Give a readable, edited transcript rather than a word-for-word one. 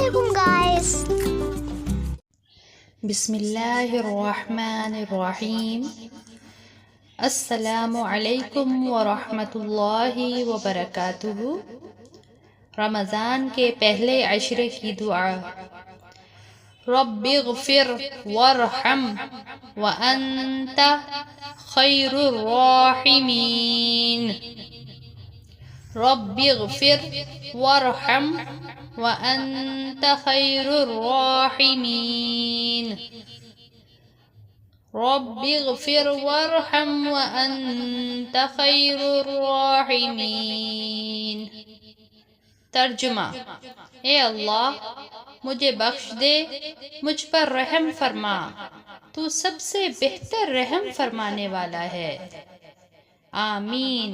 alaikum guys. बिस्मिल्लाहिर्रहमानिर्रहीम। अस्सलामु अलैकुम वरहमतुल्लाहि वबरकातुहू। रमज़ान के पहले अशरे की दुआ। रब्बिग़फ़िर वरहम व अंत खैरुर राहिमीन। रब्बिग़फ़िर वरहम व अंत खैरुर राहिमीन। रब्बिग़फ़िर वरहम व अंत खैरुर राहिमीन। तर्जुमा। ए अल्लाह, मुझे बख्श दे, मुझ पर रहम फरमा, तू सबसे बेहतर रहम फरमाने वाला है। आमीन।